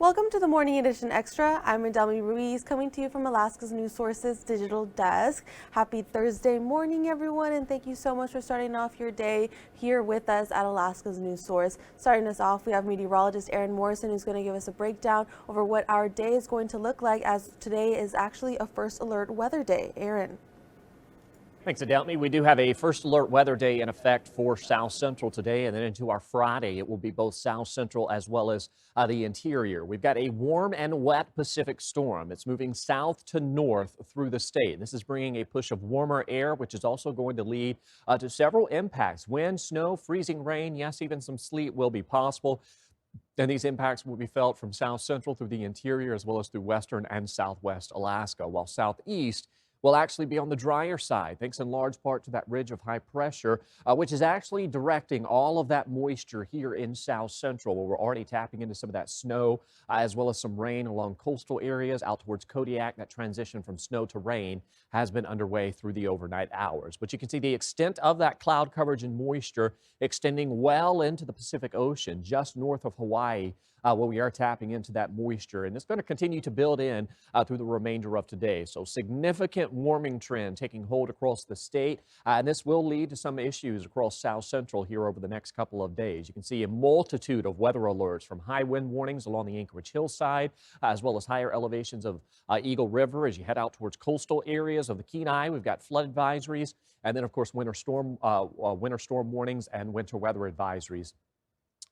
Welcome to the Morning Edition Extra. I'm Adami Ruiz coming to you from Alaska's News Sources Digital Desk. Happy Thursday morning, everyone, and thank you so much for starting off your day here with us at Alaska's News Source. Starting us off, we have meteorologist Aaron Morrison, who's going to give us a breakdown over what our day is going to look like, as today is actually a first alert weather day. Aaron. Thanks, Adelmi. We do have a first alert weather day in effect for South Central today, and then into our Friday, it will be both South Central as well as the interior. We've got a warm and wet Pacific storm. It's moving south to north through the state. This is bringing a push of warmer air, which is also going to lead to several impacts. Wind, snow, freezing rain, yes, even some sleet will be possible. And these impacts will be felt from South Central through the interior as well as through western and southwest Alaska, while southeast will actually be on the drier side, thanks in large part to that ridge of high pressure, which is actually directing all of that moisture here in South Central, where we're already tapping into some of that snow, as well as some rain along coastal areas out towards Kodiak. That transition from snow to rain has been underway through the overnight hours. But you can see the extent of that cloud coverage and moisture extending well into the Pacific Ocean, just north of Hawaii, where we are tapping into that moisture. And it's going to continue to build in through the remainder of today. So significant warming trend taking hold across the state. And this will lead to some issues across South Central here over the next couple of days. You can see a multitude of weather alerts, from high wind warnings along the Anchorage hillside, as well as higher elevations of Eagle River as you head out towards coastal areas of the Kenai. We've got flood advisories, and then, of course, winter storm warnings and winter weather advisories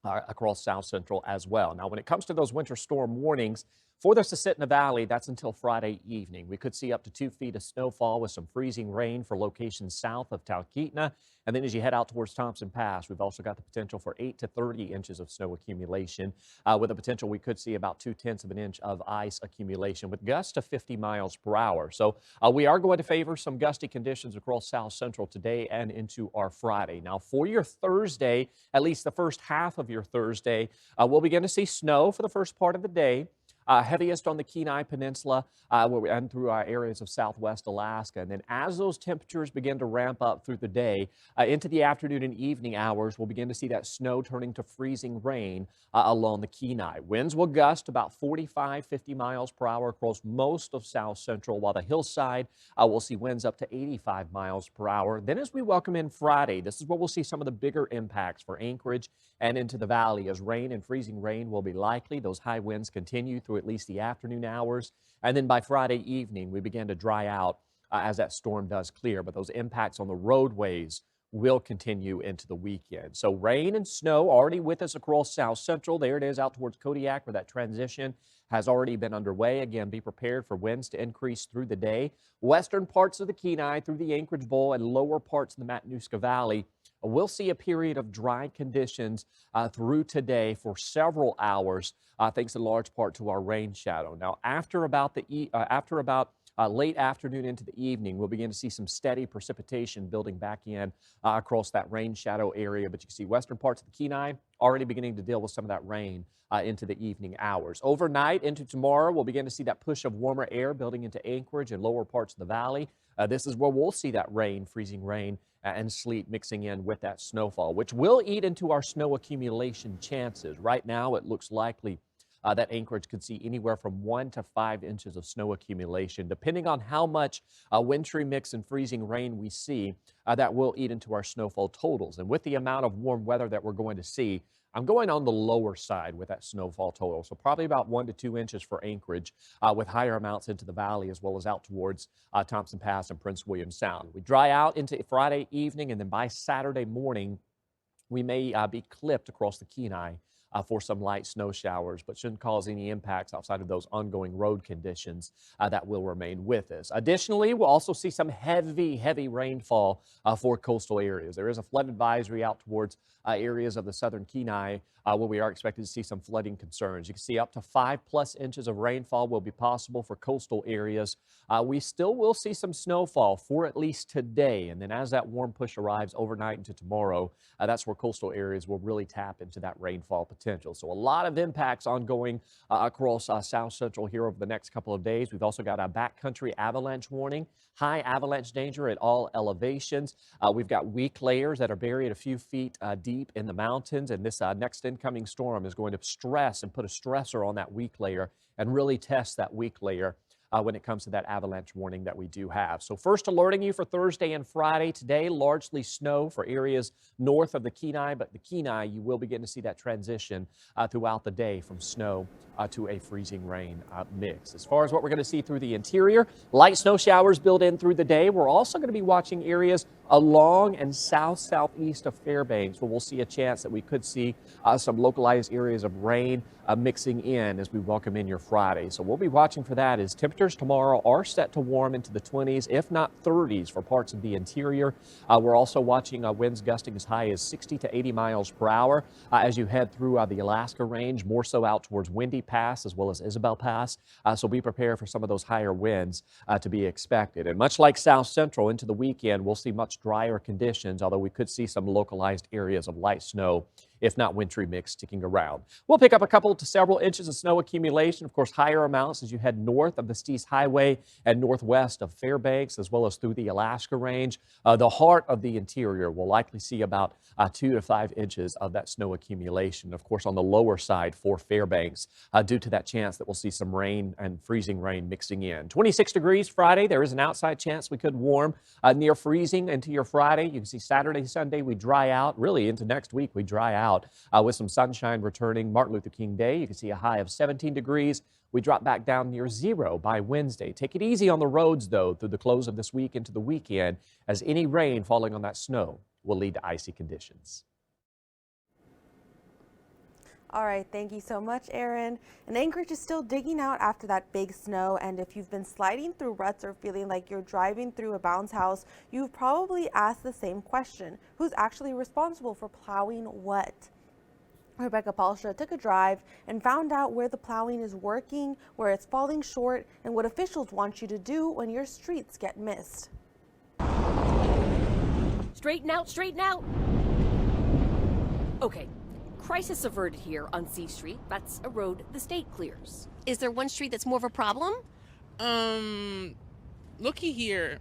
across South Central as well. Now, when it comes to those winter storm warnings, for this to sit in the valley, that's until Friday evening. We could see up to 2 feet of snowfall with some freezing rain for locations south of Talkeetna. And then as you head out towards Thompson Pass, we've also got the potential for 8 to 30 inches of snow accumulation, with the potential we could see about 2/10 of an inch of ice accumulation with gusts of 50 miles per hour. So we are going to favor some gusty conditions across South Central today and into our Friday. Now, for your Thursday, at least the first half of your Thursday, we'll begin to see snow for the first part of the day. Heaviest on the Kenai Peninsula and through areas of southwest Alaska. And then as those temperatures begin to ramp up through the day, into the afternoon and evening hours, we'll begin to see that snow turning to freezing rain along the Kenai. Winds will gust about 45, 50 miles per hour across most of South Central, while the hillside will see winds up to 85 miles per hour. Then as we welcome in Friday, this is where we'll see some of the bigger impacts for Anchorage and into the valley, as rain and freezing rain will be likely. Those high winds continue through at least the afternoon hours. And then by Friday evening, we begin to dry out as that storm does clear. But those impacts on the roadways will continue into the weekend. So rain and snow already with us across South Central. There it is out towards Kodiak, where that transition has already been underway. Again, be prepared for winds to increase through the day. Western parts of the Kenai through the Anchorage Bowl and lower parts of the Matanuska Valley, we'll see a period of dry conditions through today for several hours, thanks in large part to our rain shadow. Now, after about late afternoon into the evening, we'll begin to see some steady precipitation building back in across that rain shadow area. But you can see western parts of the Kenai already beginning to deal with some of that rain into the evening hours. Overnight into tomorrow, we'll begin to see that push of warmer air building into Anchorage and lower parts of the valley. This is where we'll see that rain, freezing rain, and sleet mixing in with that snowfall, which will eat into our snow accumulation chances. Right now, it looks likely that Anchorage could see anywhere from 1 to 5 inches of snow accumulation. Depending on how much wintry mix and freezing rain we see, that will eat into our snowfall totals. And with the amount of warm weather that we're going to see, I'm going on the lower side with that snowfall total. So probably about 1 to 2 inches for Anchorage, with higher amounts into the valley as well as out towards Thompson Pass and Prince William Sound. We dry out into Friday evening, and then by Saturday morning, we may be clipped across the Kenai for some light snow showers, but shouldn't cause any impacts outside of those ongoing road conditions that will remain with us. Additionally, we'll also see some heavy rainfall for coastal areas. There is a flood advisory out towards areas of the southern Kenai where we are expected to see some flooding concerns. You can see up to 5+ inches of rainfall will be possible for coastal areas. We still will see some snowfall for at least today, and then as that warm push arrives overnight into tomorrow, that's where coastal areas will really tap into that rainfall potential. potential. So a lot of impacts ongoing across South Central here over the next couple of days. We've also got a backcountry avalanche warning, high avalanche danger at all elevations. We've got weak layers that are buried a few feet deep in the mountains, and this next incoming storm is going to stress and put a stressor on that weak layer and really test that weak layer when it comes to that avalanche warning that we do have. So first alerting you for Thursday and Friday. Today, largely snow for areas north of the Kenai, but the Kenai, you will begin to see that transition throughout the day from snow to a freezing rain mix. As far as what we're going to see through the interior, light snow showers build in through the day. We're also going to be watching areas along and southeast of Fairbanks, where we'll see a chance that we could see some localized areas of rain mixing in as we welcome in your Friday. So we'll be watching for that as temperatures tomorrow are set to warm into the 20s, if not 30s for parts of the interior. We're also watching winds gusting as high as 60 to 80 miles per hour as you head through the Alaska range, more so out towards Windy Pass as well as Isabel Pass. So be prepared for some of those higher winds to be expected. And much like South Central into the weekend, we'll see much drier conditions, although we could see some localized areas of light snow, if not wintry mix, sticking around. We'll pick up a couple to several inches of snow accumulation, of course, higher amounts as you head north of the Steese Highway and northwest of Fairbanks, as well as through the Alaska range. The heart of the interior will likely see about 2 to 5 inches of that snow accumulation, of course, on the lower side for Fairbanks, due to that chance that we'll see some rain and freezing rain mixing in. 26 degrees Friday. There is an outside chance we could warm near freezing into your Friday. You can see Saturday, Sunday, we dry out. Really into next week, we dry out with some sunshine returning. Martin Luther King Day, you can see a high of 17 degrees. We drop back down near 0 by Wednesday. Take it easy on the roads, though, through the close of this week into the weekend, as any rain falling on that snow will lead to icy conditions. All right, thank you so much, Aaron. And Anchorage is still digging out after that big snow. And if you've been sliding through ruts or feeling like you're driving through a bounce house, you've probably asked the same question: who's actually responsible for plowing what? Rebecca Palsha took a drive and found out where the plowing is working, where it's falling short, and what officials want you to do when your streets get missed. Straighten out, straighten out. Okay. Crisis averted here on C Street. That's a road the state clears. Is there one street that's more of a problem? Looky here.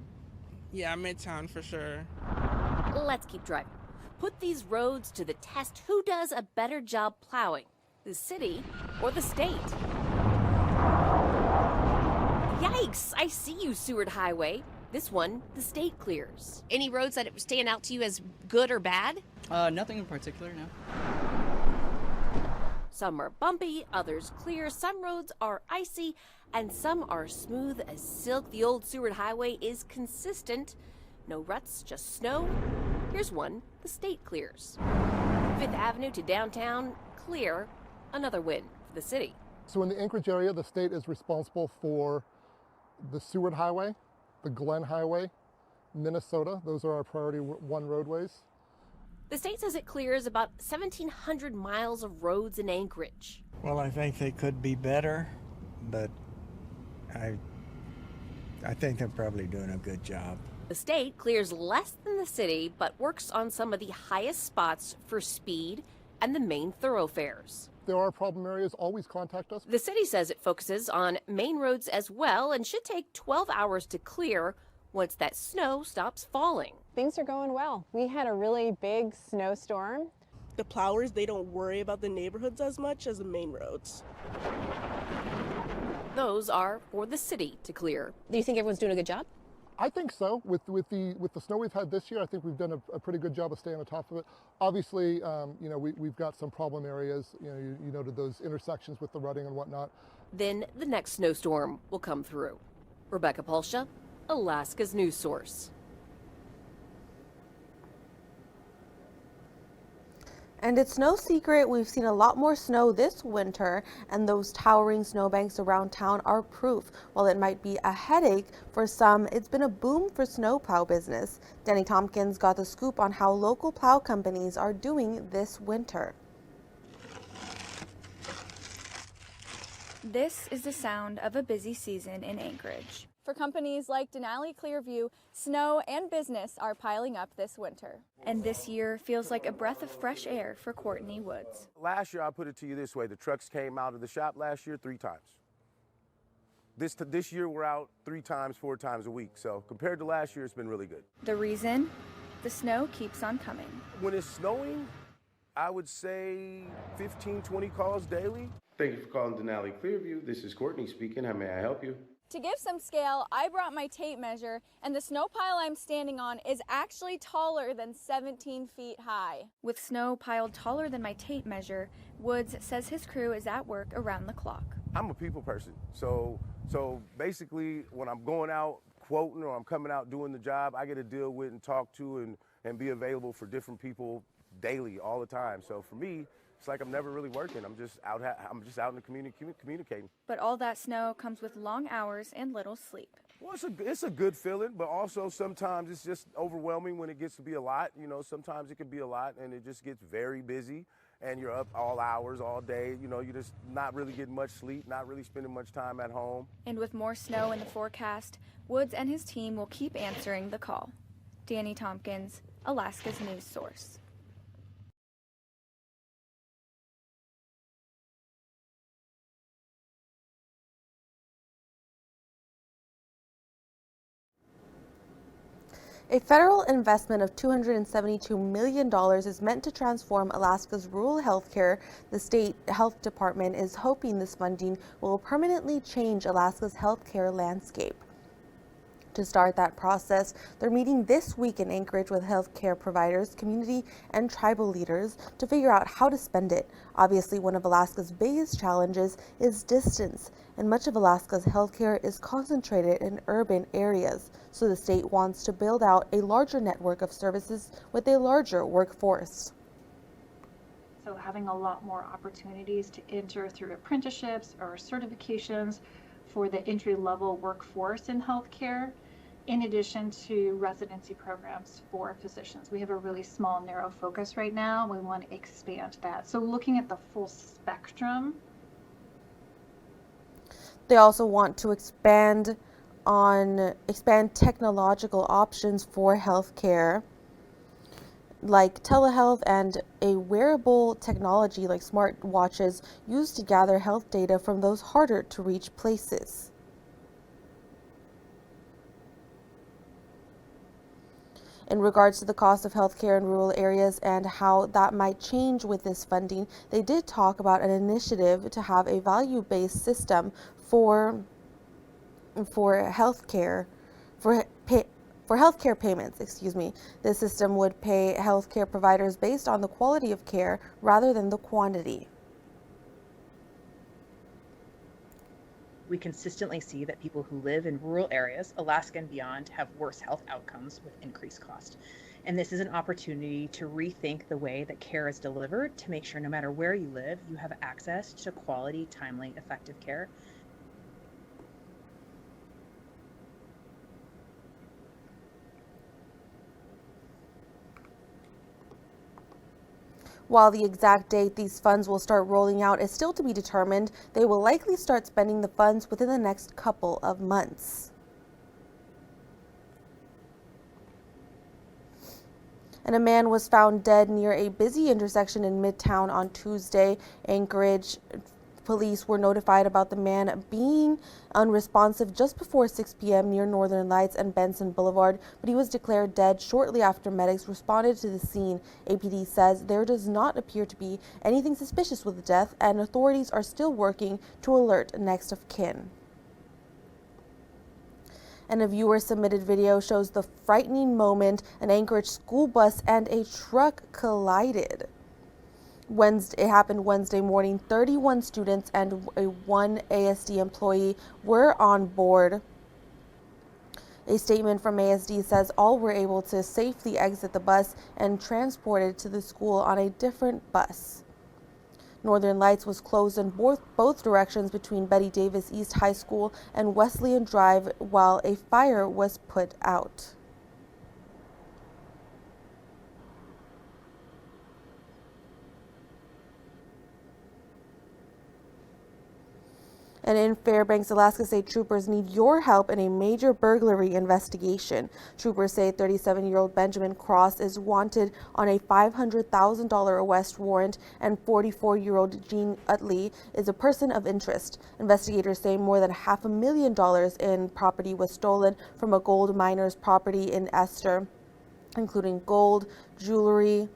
Yeah, Midtown for sure. Let's keep driving. Put these roads to the test. Who does a better job plowing? The city or the state? Yikes! I see you, Seward Highway. This one, the state clears. Any roads that stand out to you as good or bad? Nothing in particular, no. Some are bumpy, others clear, some roads are icy, and some are smooth as silk. The old Seward Highway is consistent. No ruts, just snow. Here's one the state clears. 5th Avenue to downtown, clear. Another win for the city. So in the Anchorage area, the state is responsible for the Seward Highway, the Glen Highway, Minnesota. Those are our priority 1 roadways. The state says it clears about 1,700 miles of roads in Anchorage. Well, I think they could be better, but I think they're probably doing a good job. The state clears less than the city, but works on some of the highest spots for speed and the main thoroughfares. If there are problem areas, always contact us. The city says it focuses on main roads as well and should take 12 hours to clear once that snow stops falling. Things are going well. We had a really big snowstorm. The plowers, they don't worry about the neighborhoods as much as the main roads. Those are for the city to clear. Do you think everyone's doing a good job? I think so. With the snow we've had this year, I think we've done a pretty good job of staying on top of it. Obviously, we've got some problem areas. You noted those intersections with the rutting and whatnot. Then the next snowstorm will come through. Rebecca Palsha, Alaska's news source. And it's no secret we've seen a lot more snow this winter, and those towering snowbanks around town are proof. While it might be a headache for some, it's been a boom for snowplow business. Danny Tompkins got the scoop on how local plow companies are doing this winter. This is the sound of a busy season in Anchorage. For companies like Denali Clearview, snow and business are piling up this winter. And this year feels like a breath of fresh air for Courtney Woods. Last year, I'll put it to you this way, the trucks came out of the shop last year 3 times. This year, we're out 3 times, 4 times a week. So compared to last year, it's been really good. The reason? The snow keeps on coming. When it's snowing, I would say 15, 20 calls daily. Thank you for calling Denali Clearview. This is Courtney speaking. How may I help you? To give some scale, I brought my tape measure, and the snow pile I'm standing on is actually taller than 17 feet high. With snow piled taller than my tape measure, Woods says his crew is at work around the clock. I'm a people person. So basically, when I'm going out quoting or I'm coming out doing the job, I get to deal with and talk to and be available for different people daily, all the time. So for me, it's like I'm never really working. I'm just out in the community communicating. But all that snow comes with long hours and little sleep. Well, it's a good feeling, but also sometimes it's just overwhelming when it gets to be a lot. You know, sometimes it can be a lot and it just gets very busy and you're up all hours, all day. You know, you're just not really getting much sleep, not really spending much time at home. And with more snow in the forecast, Woods and his team will keep answering the call. Danny Tompkins, Alaska's news source. A federal investment of $272 million is meant to transform Alaska's rural health care. The state health department is hoping this funding will permanently change Alaska's health care landscape. To start that process, they're meeting this week in Anchorage with healthcare providers, community, and tribal leaders to figure out how to spend it. Obviously, one of Alaska's biggest challenges is distance, and much of Alaska's healthcare is concentrated in urban areas. So the state wants to build out a larger network of services with a larger workforce. So having a lot more opportunities to enter through apprenticeships or certifications for the entry-level workforce in healthcare, in addition to residency programs for physicians. We have a really small, narrow focus right now. We want to expand that. So looking at the full spectrum. They also want to expand technological options for healthcare, like telehealth and a wearable technology like smart watches used to gather health data from those harder to reach places. In regards to the cost of healthcare in rural areas and how that might change with this funding, they did talk about an initiative to have a value-based system for healthcare payments, This system would pay healthcare providers based on the quality of care rather than the quantity. We consistently see that people who live in rural areas, Alaska and beyond, have worse health outcomes with increased cost. And this is an opportunity to rethink the way that care is delivered to make sure no matter where you live, you have access to quality, timely, effective care. While the exact date these funds will start rolling out is still to be determined, they will likely start spending the funds within the next couple of months. And a man was found dead near a busy intersection in Midtown on Tuesday. Anchorage police were notified about the man being unresponsive just before 6 p.m. near Northern Lights and Benson Boulevard, but he was declared dead shortly after medics responded to the scene. APD says there does not appear to be anything suspicious with the death, and authorities are still working to alert next of kin. And a viewer-submitted video shows the frightening moment an Anchorage school bus and a truck collided. It happened Wednesday morning. 31 students and one ASD employee were on board. A statement from ASD says all were able to safely exit the bus and transported to the school on a different bus. Northern Lights was closed in both directions between Betty Davis East High School and Wesleyan Drive while a fire was put out. And in Fairbanks, Alaska, state troopers need your help in a major burglary investigation. Troopers say 37-year-old Benjamin Cross is wanted on a $500,000 arrest warrant, and 44-year-old Gene Utley is a person of interest. Investigators say more than $500,000 in property was stolen from a gold miner's property in Esther, including gold, jewelry,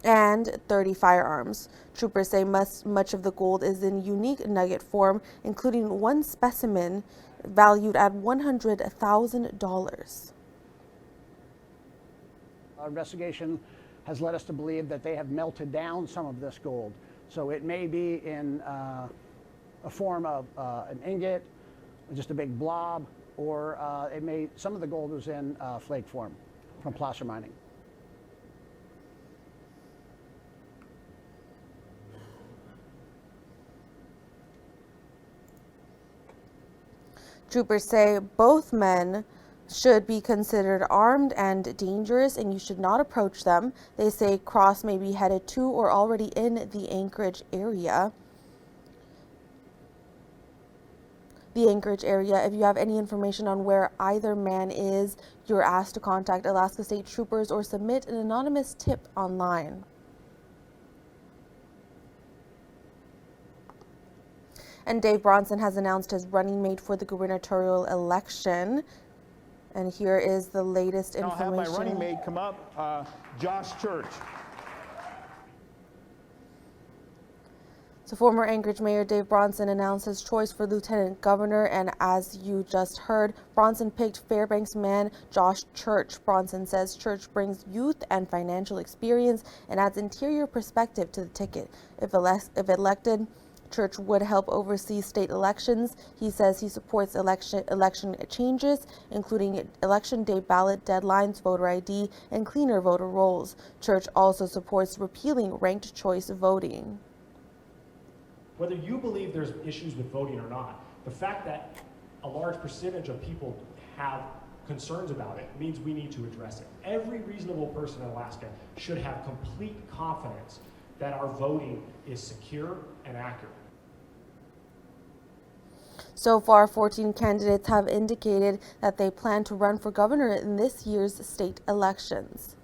and 30 firearms. Troopers say much of the gold is in unique nugget form, including one specimen valued at $100,000. Our investigation has led us to believe that they have melted down some of this gold. So it may be in a form of an ingot, just a big blob, or some of the gold was in flake form from placer mining. Troopers say both men should be considered armed and dangerous, and you should not approach them. They say Cross may be headed to or already in the Anchorage area. If you have any information on where either man is, you're asked to contact Alaska State Troopers or submit an anonymous tip online. And Dave Bronson has announced his running mate for the gubernatorial election. And here is the latest information. I'll have my running mate come up, Josh Church. So former Anchorage Mayor Dave Bronson announced his choice for lieutenant governor, and as you just heard, Bronson picked Fairbanks man Josh Church. Bronson says Church brings youth and financial experience and adds interior perspective to the ticket. If elected, Church would help oversee state elections. He says he supports election changes, including election day ballot deadlines, voter ID, and cleaner voter rolls. Church also supports repealing ranked choice voting. Whether you believe there's issues with voting or not, the fact that a large percentage of people have concerns about it means we need to address it. Every reasonable person in Alaska should have complete confidence that our voting is secure and accurate. So far, 14 candidates have indicated that they plan to run for governor in this year's state elections.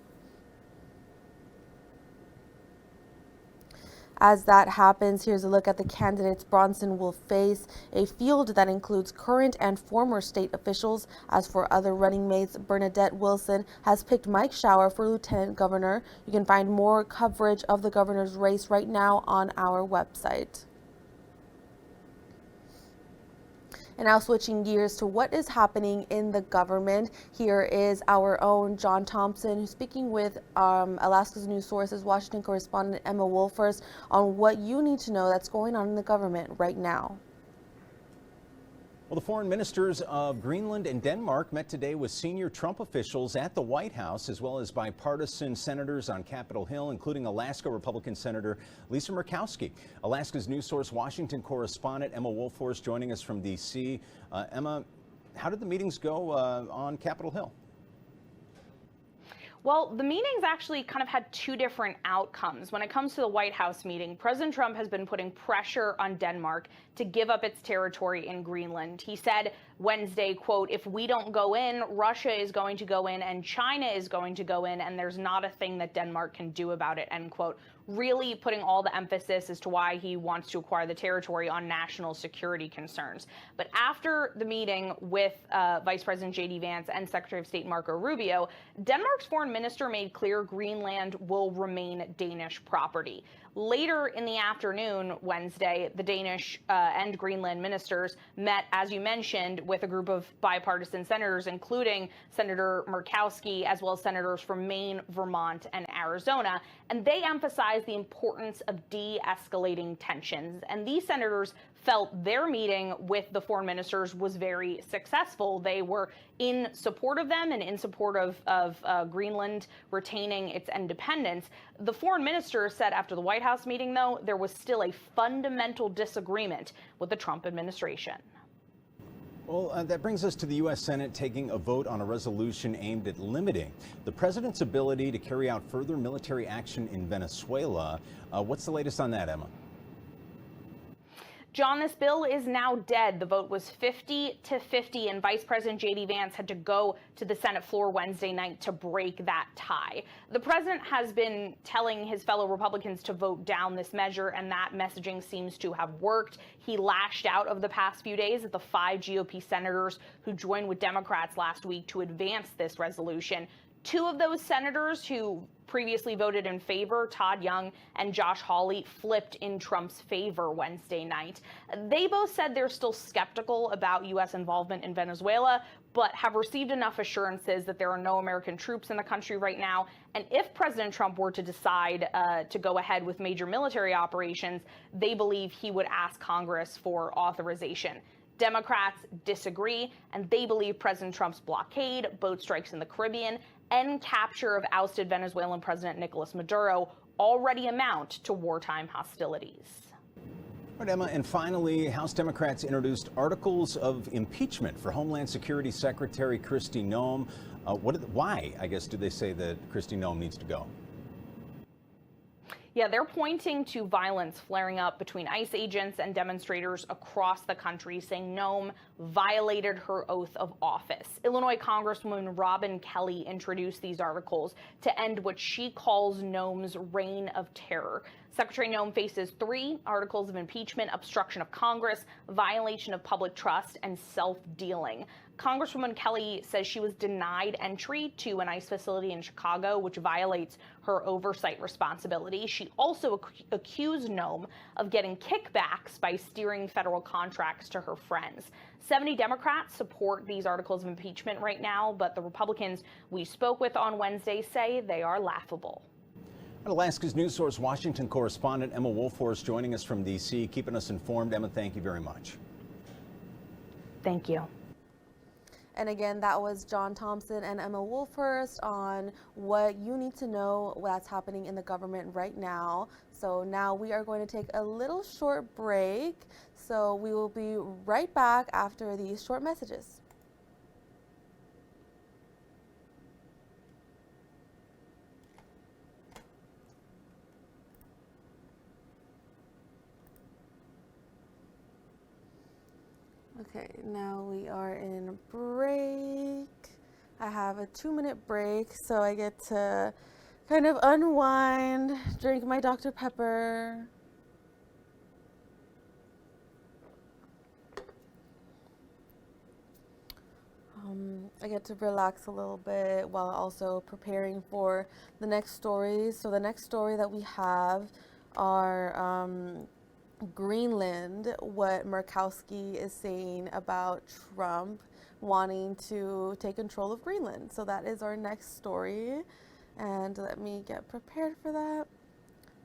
As that happens, here's a look at the candidates Bronson will face, a field that includes current and former state officials. As for other running mates, Bernadette Wilson has picked Mike Shower for lieutenant governor. You can find more coverage of the governor's race right now on our website. And now switching gears to what is happening in the government. Here is our own John Thompson, who's speaking with Alaska's News Sources Washington correspondent Emma Wolfers on what you need to know that's going on in the government right now. Well, the foreign ministers of Greenland and Denmark met today with senior Trump officials at the White House, as well as bipartisan senators on Capitol Hill, including Alaska Republican Senator Lisa Murkowski. Alaska's News Source Washington correspondent Emma Wolfers joining us from D.C. Emma, how did the meetings go on Capitol Hill? Well, the meetings actually kind of had two different outcomes. When it comes to the White House meeting, President Trump has been putting pressure on Denmark to give up its territory in Greenland. He said Wednesday, quote, "If we don't go in, Russia is going to go in and China is going to go in, and there's not a thing that Denmark can do about it," end quote. Really putting all the emphasis as to why he wants to acquire the territory on national security concerns. But after the meeting with Vice President J.D. Vance and Secretary of State Marco Rubio, Denmark's foreign minister made clear Greenland will remain Danish property. Later in the afternoon, Wednesday, the Danish and Greenland ministers met, as you mentioned, with a group of bipartisan senators, including Senator Murkowski, as well as senators from Maine, Vermont, and Arizona. And they emphasized the importance of de-escalating tensions. And these senators felt their meeting with the foreign ministers was very successful. They were in support of them and in support of Greenland retaining its independence. The foreign minister said after the White House meeting, though, there was still a fundamental disagreement with the Trump administration. Well, that brings us to the U.S. Senate taking a vote on a resolution aimed at limiting the president's ability to carry out further military action in Venezuela. What's the latest on that, Emma? John, this bill is now dead. The vote was 50-50, and Vice President J.D. Vance had to go to the Senate floor Wednesday night to break that tie. The president has been telling his fellow Republicans to vote down this measure, and that messaging seems to have worked. He lashed out over the past few days at the 5 GOP senators who joined with Democrats last week to advance this resolution. 2 of those senators who previously voted in favor, Todd Young and Josh Hawley, flipped in Trump's favor Wednesday night. They both said they're still skeptical about U.S. involvement in Venezuela, but have received enough assurances that there are no American troops in the country right now. And if President Trump were to decide to go ahead with major military operations, they believe he would ask Congress for authorization. Democrats disagree, and they believe President Trump's blockade, boat strikes in the Caribbean, and capture of ousted Venezuelan President Nicolas Maduro already amount to wartime hostilities. All right, Emma, and finally, House Democrats introduced articles of impeachment for Homeland Security Secretary Kristi Noem. Why, I guess, do they say that Kristi Noem needs to go? Yeah, they're pointing to violence flaring up between ICE agents and demonstrators across the country, saying Noem violated her oath of office. Illinois Congresswoman Robin Kelly introduced these articles to end what she calls Noem's reign of terror. Secretary Noem faces 3 articles of impeachment: obstruction of Congress, violation of public trust, and self-dealing. Congresswoman Kelly says she was denied entry to an ICE facility in Chicago, which violates her oversight responsibility. She also accused Noem of getting kickbacks by steering federal contracts to her friends. 70 Democrats support these articles of impeachment right now, but the Republicans we spoke with on Wednesday say they are laughable. Alaska's News Source Washington correspondent Emma Wolforst joining us from D.C., keeping us informed. Emma, thank you very much. Thank you. And again, that was John Thompson and Emma Wolforst on what you need to know that's happening in the government right now. So now we are going to take a little short break. So we will be right back after these short messages. Okay, now we are in a break. I have a 2-minute break, so I get to kind of unwind, drink my Dr. Pepper. I get to relax a little bit while also preparing for the next stories. So the next story that we have are Greenland, what Murkowski is saying about Trump wanting to take control of Greenland. So that is our next story. And let me get prepared for that.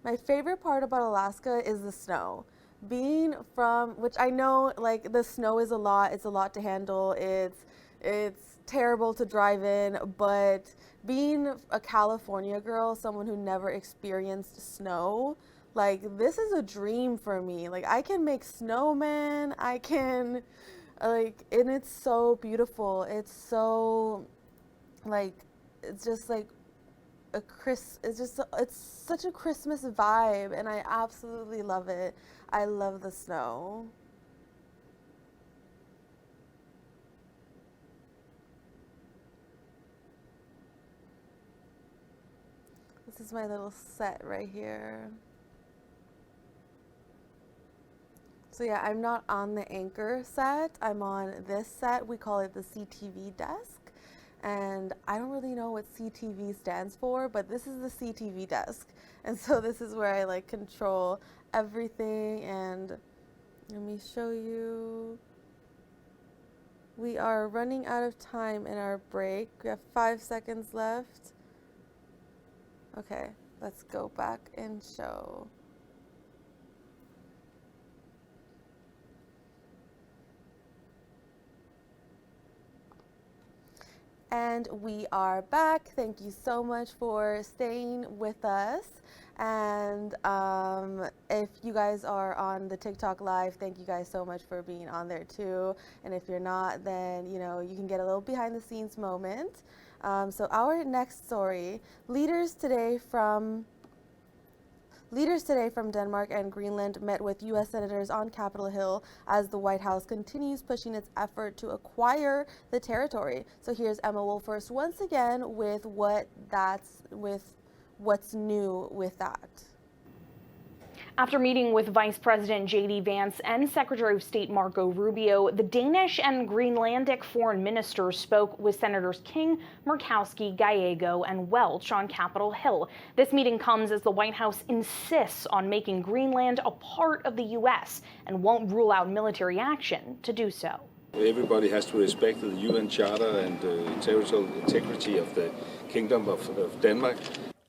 My favorite part about Alaska is the snow. Being from, which I know like the snow is a lot, it's a lot to handle, it's terrible to drive in, but being a California girl, someone who never experienced snow, like this is a dream for me. Like I can make snowmen, I can and it's so beautiful. It's so like, it's just like it's such a Christmas vibe, and I absolutely love it. I love the snow. This is my little set right here. So yeah, I'm not on the anchor set. I'm on this set. We call it the CTV desk. And I don't really know what CTV stands for, but this is the CTV desk. And so this is where I like control everything. And let me show you. We are running out of time in our break. We have 5 seconds left. Okay, let's go back and show. And we are back. Thank you so much for staying with us. And if you guys are on the TikTok live, thank you guys so much for being on there too. And if you're not, then you know you can get a little behind the scenes moment. So our next story, leaders today from Leaders today from Denmark and Greenland met with U.S. senators on Capitol Hill as the White House continues pushing its effort to acquire the territory. So here's Emma Wolfers once again with what's new with that. After meeting with Vice President J.D. Vance and Secretary of State Marco Rubio, the Danish and Greenlandic foreign ministers spoke with Senators King, Murkowski, Gallego, and Welch on Capitol Hill. This meeting comes as the White House insists on making Greenland a part of the U.S. and won't rule out military action to do so. Everybody has to respect the UN Charter and the territorial integrity of the Kingdom of Denmark.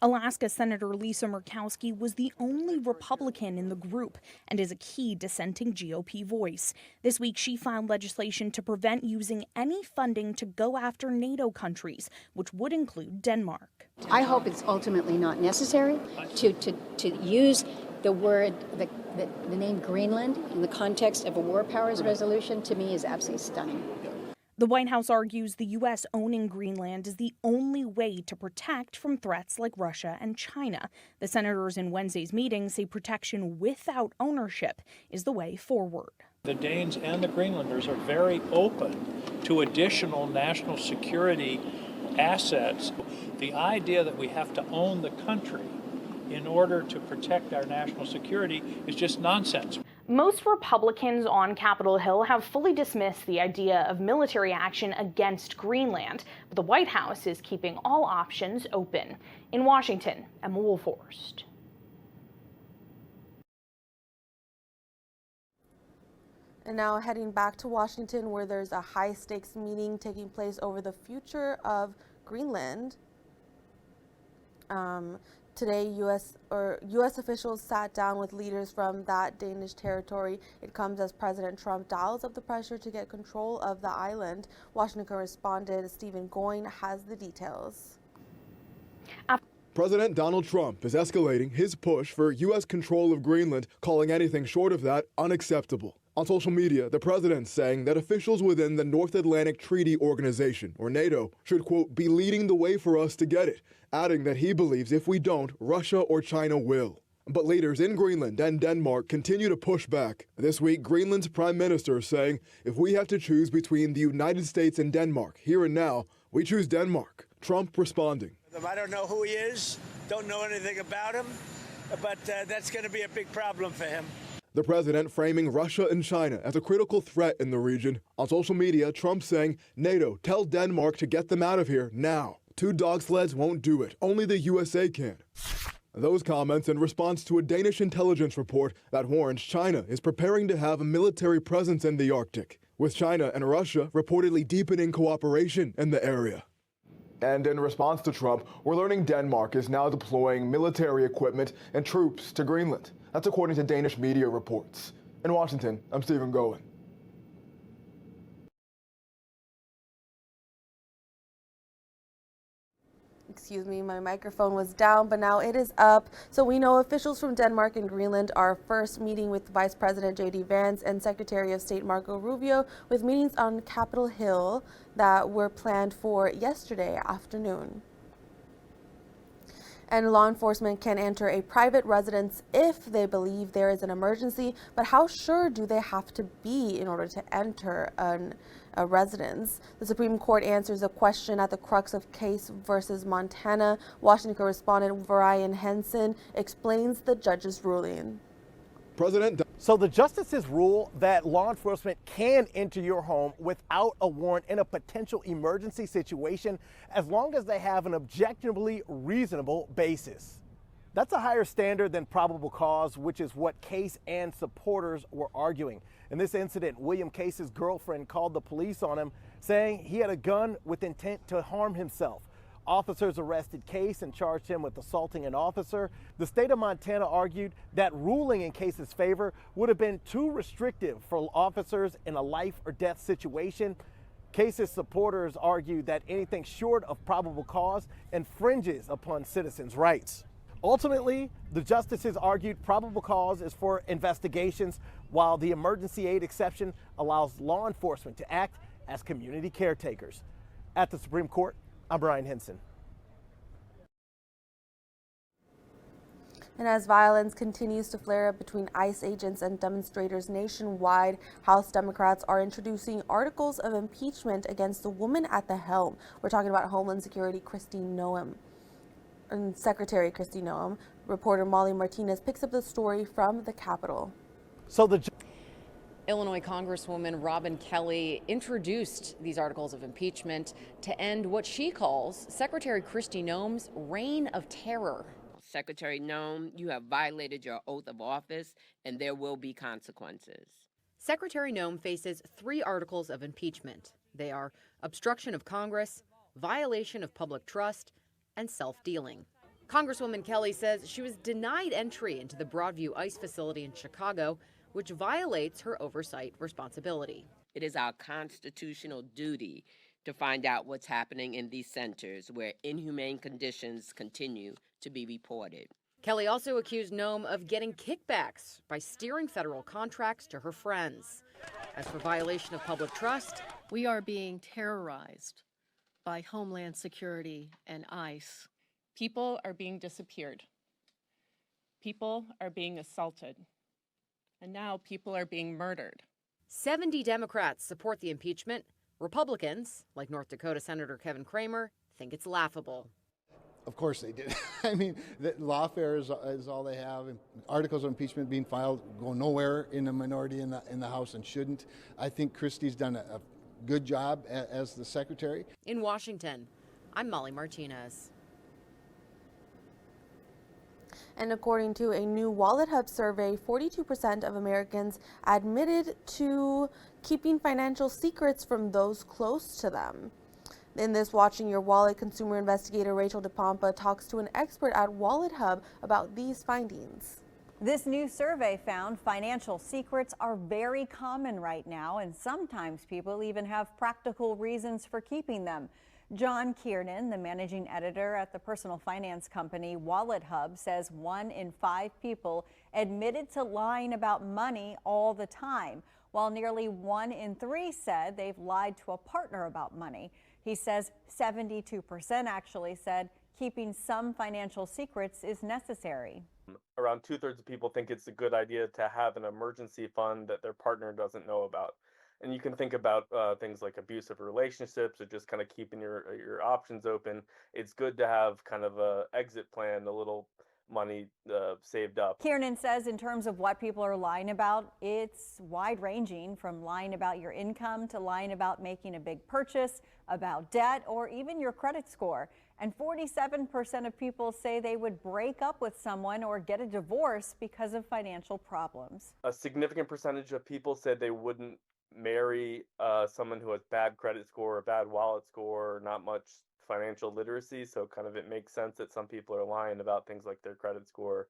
Alaska Senator Lisa Murkowski was the only Republican in the group and is a key dissenting GOP voice. This week, she filed legislation to prevent using any funding to go after NATO countries, which would include Denmark. I hope it's ultimately not necessary to use the word, the name Greenland in the context of a war powers resolution. To me, is absolutely stunning. The White House argues the U.S. owning Greenland is the only way to protect from threats like Russia and China. The senators in Wednesday's meeting say protection without ownership is the way forward. The Danes and the Greenlanders are very open to additional national security assets. The idea that we have to own the country in order to protect our national security is just nonsense. Most Republicans on Capitol Hill have fully dismissed the idea of military action against Greenland, but the White House is keeping all options open. In Washington, Emma Wolfhorst. And now heading back to Washington, where there's a high-stakes meeting taking place over the future of Greenland. Today, U.S. officials sat down with leaders from that Danish territory. It comes as President Trump dials up the pressure to get control of the island. Washington correspondent Stephen Goyne has the details. President Donald Trump is escalating his push for U.S. control of Greenland, calling anything short of that unacceptable. On social media, the president's saying that officials within the North Atlantic Treaty Organization, or NATO, should, quote, be leading the way for us to get it, adding that he believes if we don't, Russia or China will. But leaders in Greenland and Denmark continue to push back. This week, Greenland's prime minister saying, if we have to choose between the United States and Denmark, here and now, we choose Denmark. Trump responding. I don't know who he is, don't know anything about him, but that's going to be a big problem for him. The president framing Russia and China as a critical threat in the region. On social media, Trump saying, NATO, tell Denmark to get them out of here now. 2 dog sleds won't do it. Only the USA can. Those comments in response to a Danish intelligence report that warns China is preparing to have a military presence in the Arctic, with China and Russia reportedly deepening cooperation in the area. And in response to Trump, we're learning Denmark is now deploying military equipment and troops to Greenland. That's according to Danish media reports. In Washington, I'm Stephen Goen. Excuse me, my microphone was down, but now it is up. So we know officials from Denmark and Greenland are first meeting with Vice President J.D. Vance and Secretary of State Marco Rubio, with meetings on Capitol Hill that were planned for yesterday afternoon. And law enforcement can enter a private residence if they believe there is an emergency, but how sure do they have to be in order to enter a residence? The Supreme Court answers a question at the crux of Case versus Montana. Washington correspondent Brian Henson explains the judge's ruling. So the justices rule that law enforcement can enter your home without a warrant in a potential emergency situation as long as they have an objectively reasonable basis. That's a higher standard than probable cause, which is what Case and supporters were arguing. In this incident, William Case's girlfriend called the police on him, saying he had a gun with intent to harm himself. Officers arrested Case and charged him with assaulting an officer. The state of Montana argued that ruling in Case's favor would have been too restrictive for officers in a life or death situation. Case's supporters argued that anything short of probable cause infringes upon citizens' rights. Ultimately, the justices argued probable cause is for investigations, while the emergency aid exception allows law enforcement to act as community caretakers. At the Supreme Court, I'm Brian Henson. And as violence continues to flare up between ICE agents and demonstrators nationwide, House Democrats are introducing articles of impeachment against the woman at the helm. We're talking about Homeland Security Secretary Kristi Noem. Reporter Molly Martinez picks up the story from the Capitol. So Illinois Congresswoman Robin Kelly introduced these articles of impeachment to end what she calls Secretary Kristi Noem's reign of terror. Secretary Noem, you have violated your oath of office, and there will be consequences. Secretary Noem faces 3 articles of impeachment. They are obstruction of Congress, violation of public trust, and self-dealing. Congresswoman Kelly says she was denied entry into the Broadview ICE facility in Chicago, which violates her oversight responsibility. It is our constitutional duty to find out what's happening in these centers where inhumane conditions continue to be reported. Kelly also accused Noem of getting kickbacks by steering federal contracts to her friends. As for violation of public trust, we are being terrorized by Homeland Security and ICE. People are being disappeared. People are being assaulted. And now people are being murdered. 70 Democrats support the impeachment. Republicans, like North Dakota Senator Kevin Cramer, think it's laughable. Of course they did. I mean, the lawfare is all they have. And articles of impeachment being filed go nowhere in the minority in the House and shouldn't. I think Christie's done a good job as the secretary. In Washington, I'm Molly Martinez. And according to a new Wallet Hub survey, 42% of Americans admitted to keeping financial secrets from those close to them. In this Watching Your Wallet, consumer investigator Rachel DePompa talks to an expert at Wallet Hub about these findings. This new survey found financial secrets are very common right now, and sometimes people even have practical reasons for keeping them. John Kiernan, the managing editor at the personal finance company Wallet Hub, says 1 in 5 people admitted to lying about money all the time, while nearly 1 in 3 said they've lied to a partner about money. He says 72% actually said keeping some financial secrets is necessary. Around 2/3 of people think it's a good idea to have an emergency fund that their partner doesn't know about. And you can think about things like abusive relationships or just kind of keeping your options open. It's good to have kind of a exit plan, a little money saved up. Kiernan says in terms of what people are lying about, it's wide ranging from lying about your income to lying about making a big purchase, about debt, or even your credit score. And 47% of people say they would break up with someone or get a divorce because of financial problems. A significant percentage of people said they wouldn't marry someone who has bad credit score or bad wallet score or not much financial literacy. So kind of it makes sense that some people are lying about things like their credit score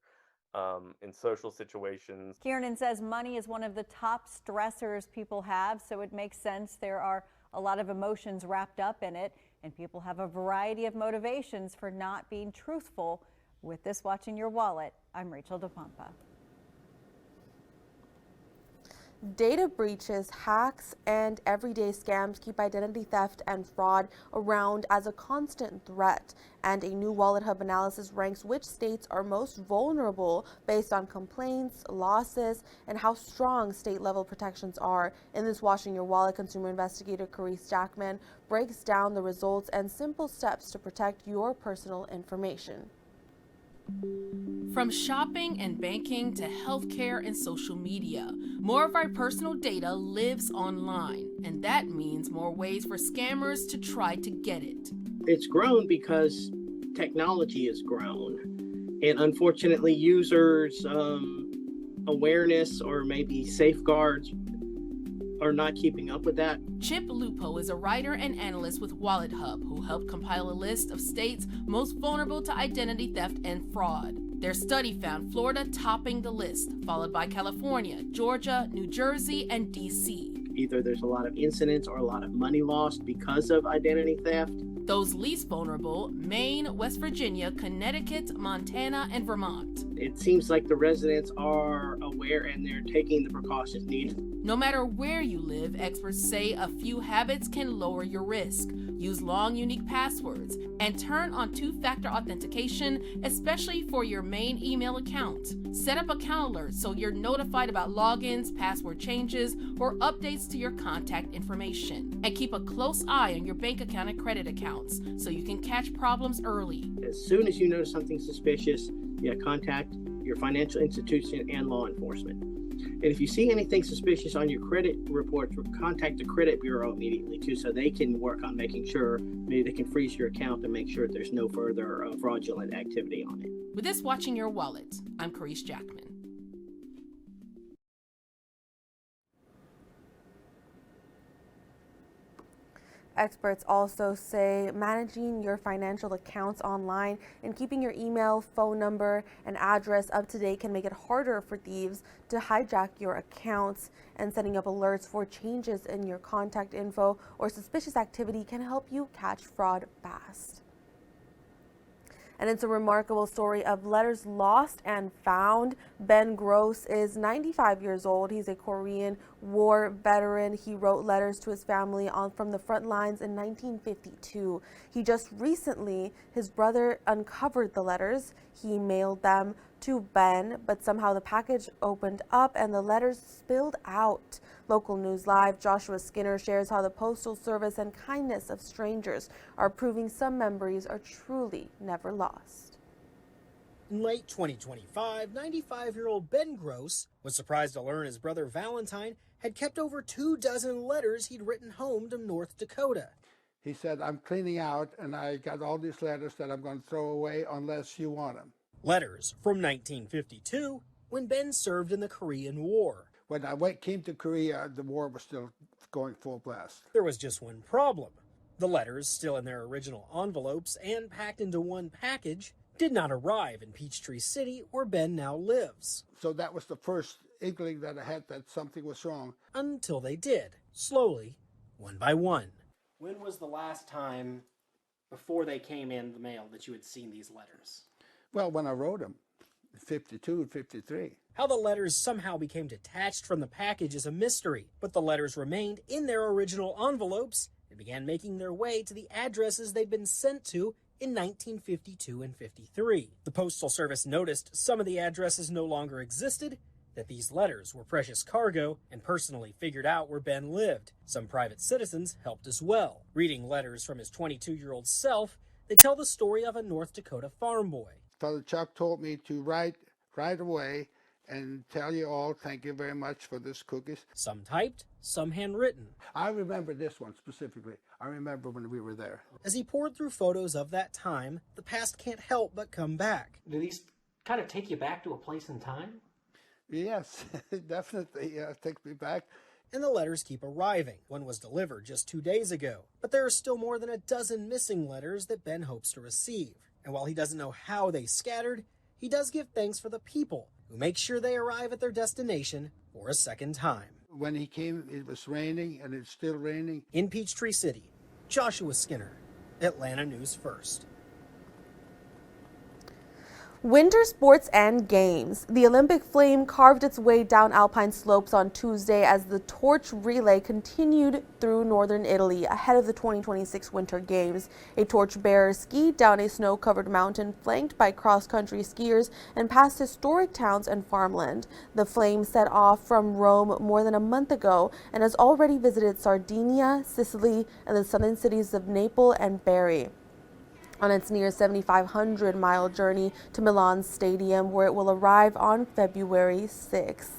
in social situations. Kiernan says money is one of the top stressors people have, so it makes sense there are a lot of emotions wrapped up in it, and people have a variety of motivations for not being truthful. With this Watching Your Wallet, I'm Rachel DePompa. Data breaches, hacks, and everyday scams keep identity theft and fraud around as a constant threat. And a new Wallet Hub analysis ranks which states are most vulnerable based on complaints, losses, and how strong state-level protections are. In this Watching Your Wallet, consumer investigator Carice Jackman breaks down the results and simple steps to protect your personal information. From shopping and banking to healthcare and social media, more of our personal data lives online, and that means more ways for scammers to try to get it. It's grown because technology has grown, and unfortunately users' awareness or maybe safeguards are not keeping up with that. Chip Lupo is a writer and analyst with Wallet Hub who helped compile a list of states most vulnerable to identity theft and fraud. Their study found Florida topping the list, followed by California, Georgia, New Jersey, and D.C. Either there's a lot of incidents or a lot of money lost because of identity theft. Those least vulnerable, Maine, West Virginia, Connecticut, Montana, and Vermont. It seems like the residents are aware and they're taking the precautions needed. No matter where you live, experts say a few habits can lower your risk. Use long, unique passwords, and turn on two-factor authentication, especially for your main email account. Set up account alerts so you're notified about logins, password changes, or updates to your contact information. And keep a close eye on your bank account and credit accounts so you can catch problems early. As soon as you notice something suspicious, contact your financial institution and law enforcement. And if you see anything suspicious on your credit reports, contact the credit bureau immediately too, so they can work on making sure maybe they can freeze your account and make sure there's no further fraudulent activity on it. With this Watching Your Wallet, I'm Carice Jackman. Experts also say managing your financial accounts online and keeping your email, phone number, and address up to date can make it harder for thieves to hijack your accounts, and setting up alerts for changes in your contact info or suspicious activity can help you catch fraud fast. And it's a remarkable story of letters lost and found. Ben Gross is 95 years old. He's a Korean War veteran. He wrote letters to his family from the front lines in 1952. He just recently, his brother uncovered the letters. He mailed them to Ben, but somehow the package opened up and the letters spilled out. Local News Live, Joshua Skinner shares how the Postal Service and kindness of strangers are proving some memories are truly never lost. In late 2025, 95-year-old Ben Gross was surprised to learn his brother Valentine had kept over 24 letters he'd written home to North Dakota. He said, "I'm cleaning out and I got all these letters that I'm going to throw away unless you want them." Letters from 1952, when Ben served in the Korean War. When I came to Korea, the war was still going full blast. There was just one problem. The letters, still in their original envelopes and packed into one package, did not arrive in Peachtree City, where Ben now lives. So that was the first inkling that I had that something was wrong. Until they did, slowly, one by one. When was the last time before they came in the mail that you had seen these letters? Well, when I wrote them, 52 and 53. How the letters somehow became detached from the package is a mystery, but the letters remained in their original envelopes and began making their way to the addresses they'd been sent to in 1952 and 53. The Postal Service noticed some of the addresses no longer existed, that these letters were precious cargo, and personally figured out where Ben lived. Some private citizens helped as well. Reading letters from his 22-year-old self, they tell the story of a North Dakota farm boy. Father Chuck told me to write right away and tell you all thank you very much for this cookies. Some typed, some handwritten. I remember this one specifically. I remember when we were there. As he poured through photos of that time, the past can't help but come back. Do these kind of take you back to a place in time? Yes, definitely. It takes me back. And the letters keep arriving. One was delivered just 2 days ago. But there are still more than a dozen missing letters that Ben hopes to receive. And while he doesn't know how they scattered, he does give thanks for the people who make sure they arrive at their destination for a second time. When he came, it was raining, and it's still raining. In Peachtree City, Joshua Skinner, Atlanta News First. Winter sports and games. The Olympic flame carved its way down alpine slopes on Tuesday as the torch relay continued through northern Italy ahead of the 2026 Winter Games. A torchbearer skied down a snow-covered mountain flanked by cross-country skiers and past historic towns and farmland. The flame set off from Rome more than a month ago and has already visited Sardinia, Sicily, and the southern cities of Naples and Bari on its near 7,500-mile journey to Milan's stadium, where it will arrive on February 6th.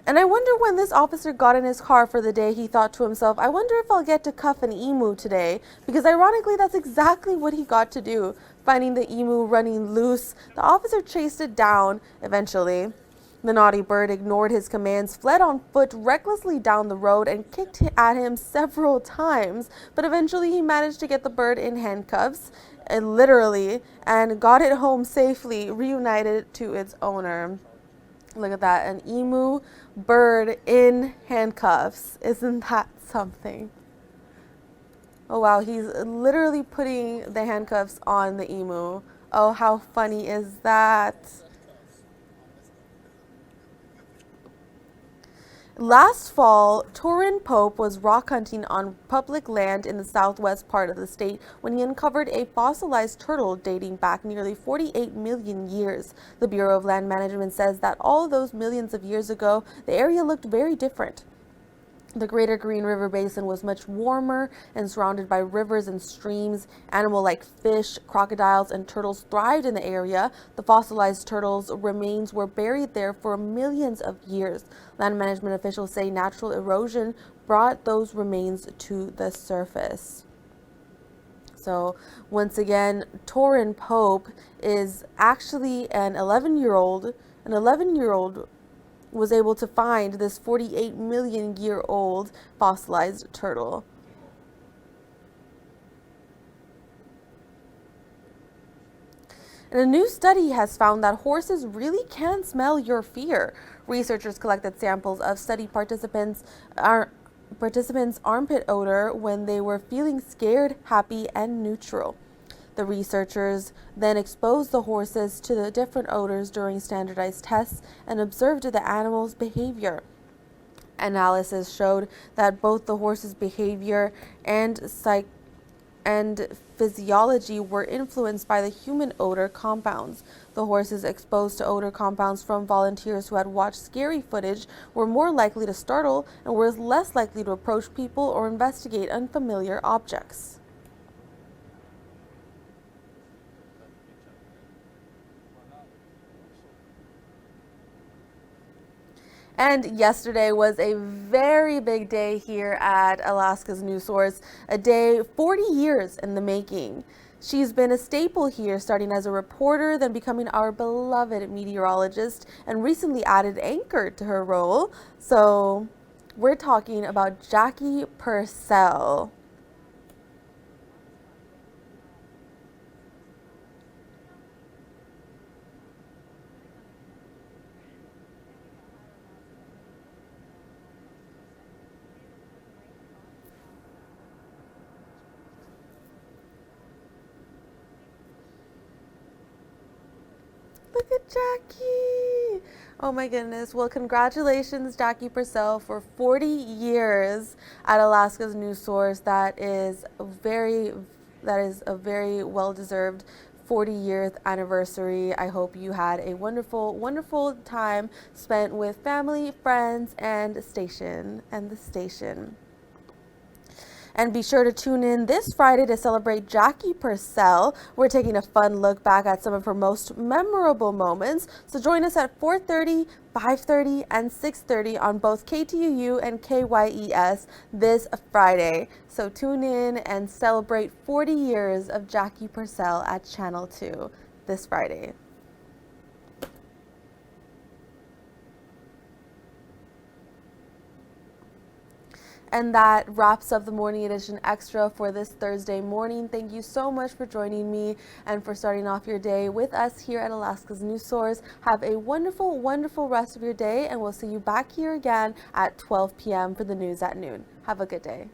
And I wonder when this officer got in his car for the day, he thought to himself, I wonder if I'll get to cuff an emu today, because ironically, that's exactly what he got to do. Finding the emu running loose, the officer chased it down eventually. The naughty bird ignored his commands, fled on foot recklessly down the road, and kicked at him several times. But eventually he managed to get the bird in handcuffs, literally, and got it home safely, reunited to its owner. Look at that, an emu bird in handcuffs. Isn't that something? Oh wow, he's literally putting the handcuffs on the emu. Oh, how funny is that? Last fall, Torin Pope was rock hunting on public land in the southwest part of the state when he uncovered a fossilized turtle dating back nearly 48 million years. The Bureau of Land Management says that all those millions of years ago, the area looked very different. The Greater Green River Basin was much warmer and surrounded by rivers and streams. Animals like fish, crocodiles, and turtles thrived in the area. The fossilized turtles' remains were buried there for millions of years. Land management officials say natural erosion brought those remains to the surface. So once again, Torin Pope is actually an 11-year-old was able to find this 48 million year old fossilized turtle. And a new study has found that horses really can smell your fear. Researchers collected samples of study participants' armpit odor when they were feeling scared, happy, and neutral. The researchers then exposed the horses to the different odors during standardized tests and observed the animals' behavior. Analysis showed that both the horses' behavior and physiology were influenced by the human odor compounds. The horses exposed to odor compounds from volunteers who had watched scary footage were more likely to startle and were less likely to approach people or investigate unfamiliar objects. And yesterday was a very big day here at Alaska's News Source, a day 40 years in the making. She's been a staple here, starting as a reporter, then becoming our beloved meteorologist, and recently added anchor to her role. So we're talking about Jackie Purcell. Look at Jackie. Oh my goodness. Well, congratulations, Jackie Purcell, for 40 years at Alaska's News Source. That is a very well-deserved 40-year anniversary. I hope you had a wonderful, wonderful time spent with family, friends, and the station. And be sure to tune in this Friday to celebrate Jackie Purcell. We're taking a fun look back at some of her most memorable moments. So join us at 4:30, 5:30, and 6:30 on both KTUU and KYES this Friday. So tune in and celebrate 40 years of Jackie Purcell at Channel 2 this Friday. And that wraps up the Morning Edition Extra for this Thursday morning. Thank you so much for joining me and for starting off your day with us here at Alaska's News Source. Have a wonderful, wonderful rest of your day, and we'll see you back here again at 12 p.m. for the news at noon. Have a good day.